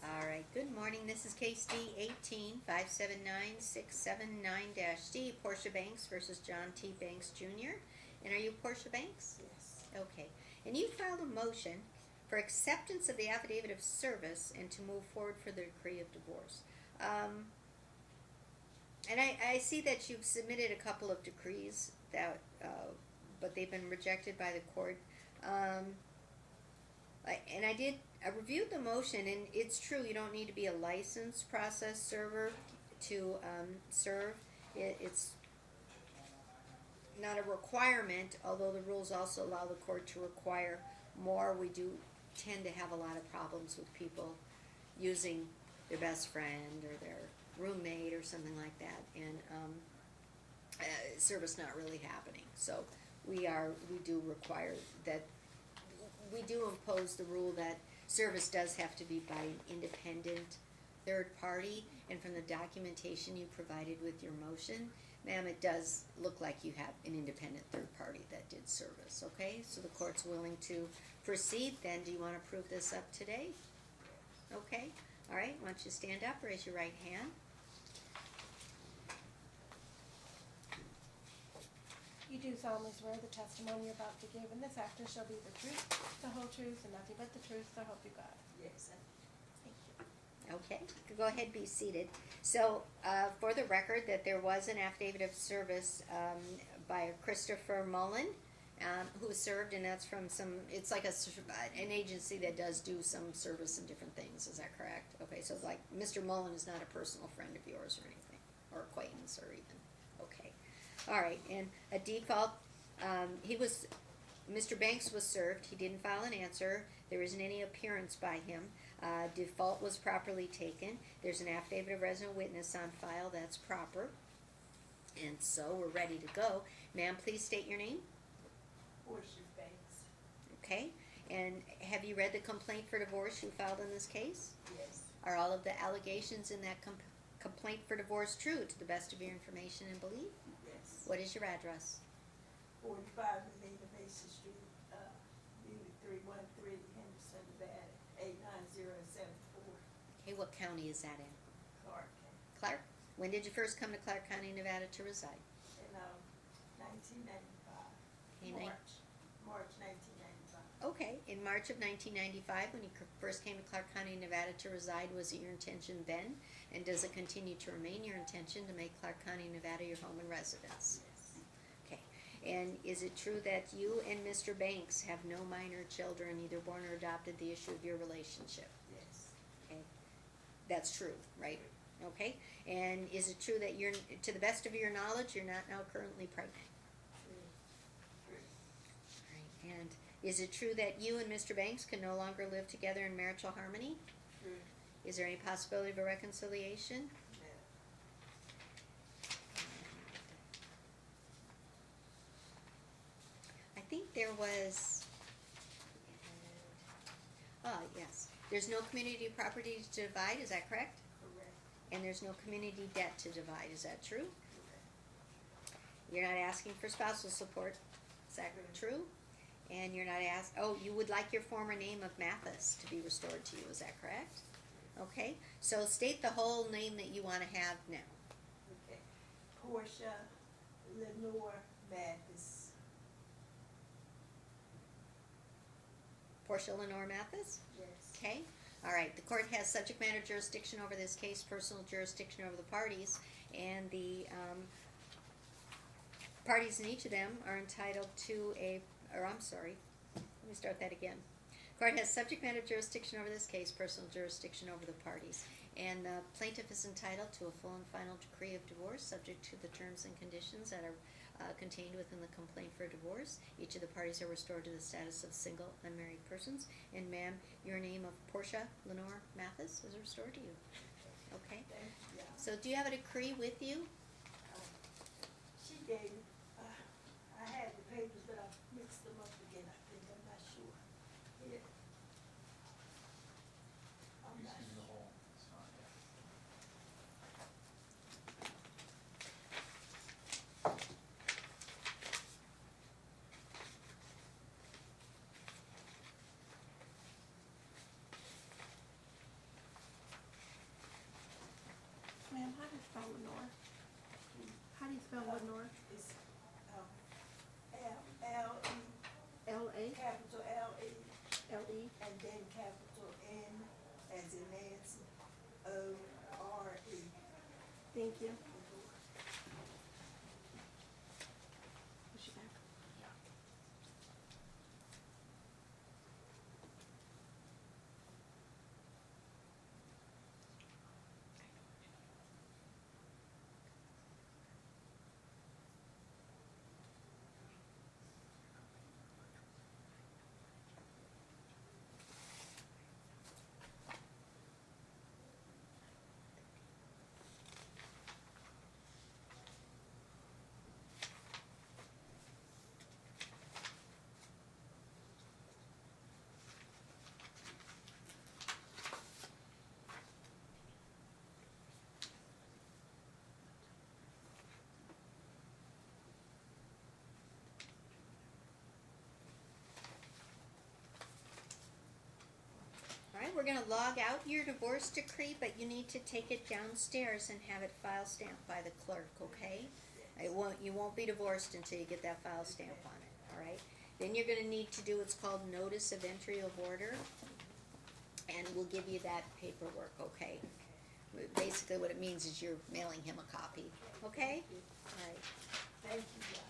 All right, good morning. This is case D 18-579-679-D, Portia Banks versus John T. Banks Jr. And are you Portia Banks? Yes. Okay. And you filed a motion for acceptance of the Affidavit of Service and to move forward for the decree of divorce. And I see that you've submitted a couple of decrees that, but they've been rejected by the court. And I reviewed the motion, and it's true, you don't need to be a licensed process server to serve. It's not a requirement, although the rules also allow the court to require more. We do tend to have a lot of problems with people using their best friend or their roommate or something like that, and service not really happening. So we do require that. We do impose the rule that service does have to be by an independent third party, and from the documentation you provided with your motion, ma'am, it does look like you have an independent third party that did service, okay? So the court's willing to proceed. Then do you want to prove this up today? Okay, all right, why don't you stand up, raise your right hand. You do solemnly swear the testimony you're about to give in this actor shall be the truth, the whole truth, and nothing but the truth, so help you God. Yes. Thank you. Okay, go ahead, be seated. So, for the record, that there was an affidavit of service by Christopher Mullen, who served, and that's from it's like an agency that does do some service and different things. Is that correct? Okay, so like Mr. Mullen is not a personal friend of yours or anything, or acquaintance or even. Okay. All right, and a default, Mr. Banks was served. He didn't file an answer. There isn't any appearance by him. Default was properly taken. There's an affidavit of resident witness on file. That's proper. And so we're ready to go. Ma'am, please state your name. Portia Banks. Okay, and have you read the complaint for divorce you filed in this case? Yes. Are all of the allegations in that complaint for divorce true to the best of your information and belief? Yes. What is your address? 45 Melina Mason Street, Unit 313, Henderson, Nevada, 89074, Okay, what county is that in? Clark, Clark? When did you first come to Clark County, Nevada to reside? in 1995. Okay, March 1995. Okay, in March of 1995, when you first came to Clark County, Nevada to reside, was it your intention then? And does it continue to remain your intention to make Clark County, Nevada your home and residence? Yes. Okay, and is it true that you and Mr. Banks have no minor children, either born or adopted, the issue of your relationship? Yes. Okay, that's true, right? Okay, and is it true that you're, to the best of your knowledge, you're not now currently pregnant? True. True. Right, and is it true that you and Mr. Banks can no longer live together in marital harmony? True. Is there any possibility of a reconciliation? No. I think there was, yes. There's no community property to divide, is that correct? Correct. And there's no community debt to divide, is that true? Correct. You're not asking for spousal support, is that true? And you're not you would like your former name of Mathis to be restored to you, is that correct? Okay, so state the whole name that you want to have now. Okay. Portia Lenore Mathis. Portia Lenore Mathis? Yes. Okay, all right. The court has subject matter jurisdiction over this case, personal jurisdiction over the parties, and the parties in each of them are entitled to let me start that again. Court has subject matter jurisdiction over this case, personal jurisdiction over the parties, and the plaintiff is entitled to a full and final decree of divorce, subject to the terms and conditions that are contained within the complaint for divorce. Each of the parties are restored to the status of single unmarried persons. And ma'am, your name of Portia Lenore Mathis is restored to you. Okay. Thank you. So do you have a decree with you? She gave me, I had the papers, but I mixed them up again, I think, I'm not sure. Yeah. I'm You not see the sure. whole, it's not, yeah. and then capital N as in Nancy, O-R-E. Thank you. Push it back. Alright, we're gonna log out your divorce decree, but you need to take it downstairs and have it file stamped by the clerk, okay? You won't be divorced until you get that file stamp on it, alright? Then you're gonna need to do what's called notice of entry of order, and we'll give you that paperwork, okay? Basically what it means is you're mailing him a copy, okay? Alright. Thank you, guys.